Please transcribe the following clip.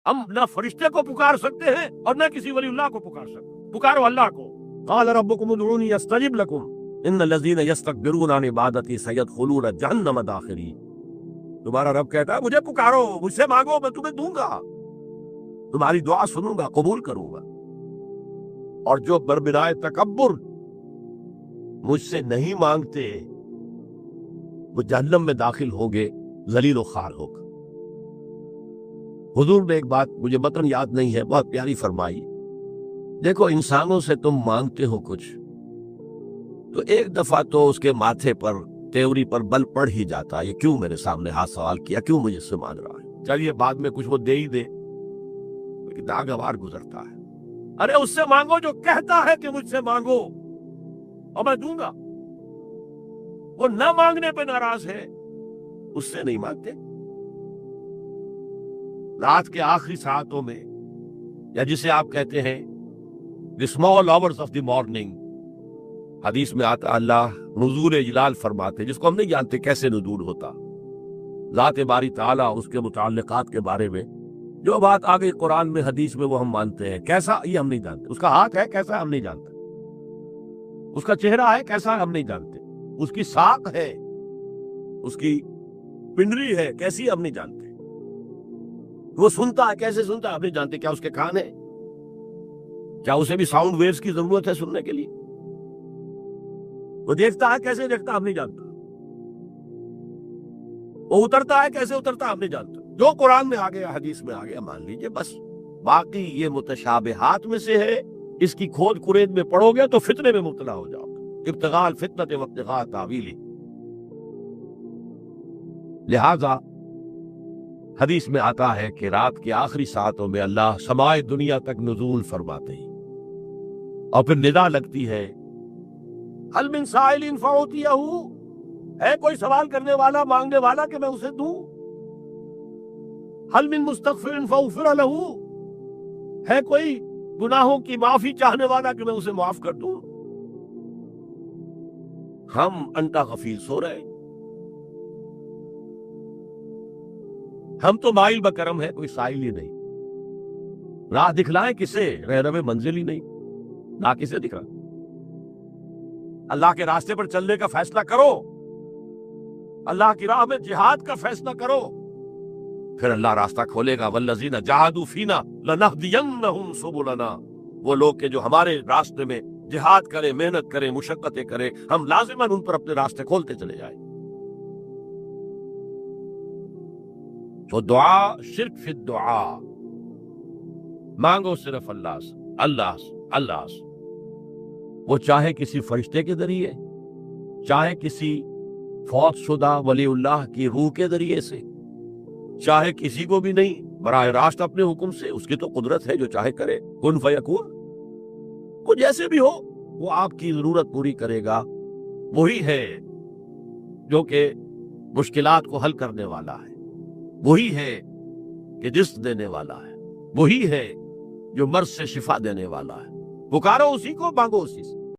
ہم نہ فرشتے کو پکار سکتے ہیں اور نہ کسی ولی اللہ کو پکار سکتے، پکارو اللہ کو۔ قال ربکم ادعونی استجب لکم ان الذین یستکبرون عن عبادتی سیدخلون جہنم داخرین۔ تمہارا رب کہتا ہے مجھے پکارو، مجھ سے مانگو، میں تمہیں دوں گا، تمہاری دعا سنوں گا، قبول کروں گا، اور جو بربنائے تکبر مجھ سے نہیں مانگتے وہ جہنم میں داخل ہوں گے، ذلیل و خوار ہو کر۔ حضور نے ایک بات مجھے متن یاد نہیں ہے، بہت پیاری فرمائی، دیکھو انسانوں سے تم مانگتے ہو کچھ تو ایک دفعہ تو اس کے ماتھے پر تیوری پر بل پڑ ہی جاتا، یہ کیوں میرے سامنے ہاتھ سوال کیا، کیوں مجھے سے مانگ رہا ہے، چلیے بعد میں کچھ وہ دے ہی دے، لیکن ناگوار گزرتا ہے۔ ارے اس سے مانگو جو کہتا ہے کہ مجھ سے مانگو اور میں دوں گا، وہ نہ مانگنے پہ ناراض ہے، اس سے نہیں مانگتے۔ رات کے آخری ساعتوں میں، یا جسے آپ کہتے ہیں the small hours of the morning، حدیث میں آتا اللہ نزول جلال فرماتے، جس کو ہم نہیں جانتے کیسے نزول ہوتا، ذات باری تعالیٰ اس کے متعلقات کے بارے میں جو بات آ گئی قرآن میں حدیث میں وہ ہم مانتے ہیں، کیسا یہ ہم نہیں جانتے، اس کا ہاتھ ہے کیسا ہم نہیں جانتے، اس کا چہرہ ہے کیسا ہم نہیں جانتے، اس کی ساق ہے، اس کی پنڈری ہے کیسی ہم نہیں جانتے، وہ سنتا ہے کیسے سنتا ہے ہم نہیں جانتے، کیا اس کے کان ہے، کیا اسے بھی ساؤنڈ ویوز کی ضرورت ہے سننے کے لیے، وہ دیکھتا ہے کیسے دیکھتا ہم نہیں جانتا، وہ اترتا ہے کیسے اترتا ہم نہیں جانتا، جو قرآن میں آ گیا حدیث میں آ گیا مان لیجئے بس، باقی یہ متشابہات میں سے ہے، اس کی کھود کرید میں پڑو گے تو فتنے میں مبتلا ہو جاؤ گے، ابتغاء الفتنۃ وابتغاء تاویلہ۔ لہذا حدیث میں آتا ہے کہ رات کے آخری ساعتوں میں اللہ سمائے دنیا تک نزول فرماتے ہیں، اور پھر ندا لگتی ہے هل من سائل فأعطیہ، ہے کوئی سوال کرنے والا مانگنے والا کہ میں اسے دوں، هل من مستغفر فاغفر له، ہے کوئی گناہوں کی معافی چاہنے والا کہ میں اسے معاف کر دوں۔ ہم انٹا غفیل سو رہے ہیں، ہم تو مائل بکرم ہے، کوئی سائل ہی نہیں، راہ دکھلائیں کسے، رہنم منزل ہی نہیں، نہ کسے دکھا، اللہ کے راستے پر چلنے کا فیصلہ کرو، اللہ کی راہ میں جہاد کا فیصلہ کرو، پھر اللہ راستہ کھولے گا، والذین جاہدوا فینا لنہدینہم سبلنا، وہ لوگ کہ جو ہمارے راستے میں جہاد کرے، محنت کرے، مشقتیں کرے، ہم لازماً ان پر اپنے راستے کھولتے چلے جائیں۔ تو دعا شرک فی الدعا، مانگو صرف اللہ سے، اللہ سے، اللہ سے، وہ چاہے کسی فرشتے کے ذریعے، چاہے کسی فوت شدہ ولی اللہ کی روح کے ذریعے سے، چاہے کسی کو بھی نہیں، براہ راست اپنے حکم سے، اس کی تو قدرت ہے جو چاہے کرے، کن فیکون، وہ جیسے بھی ہو وہ آپ کی ضرورت پوری کرے گا، وہی ہے جو کہ مشکلات کو حل کرنے والا ہے، وہی ہے کہ رزق دینے والا ہے، وہی ہے جو مرض سے شفا دینے والا ہے، پکارو اسی کو، مانگو اسی سے۔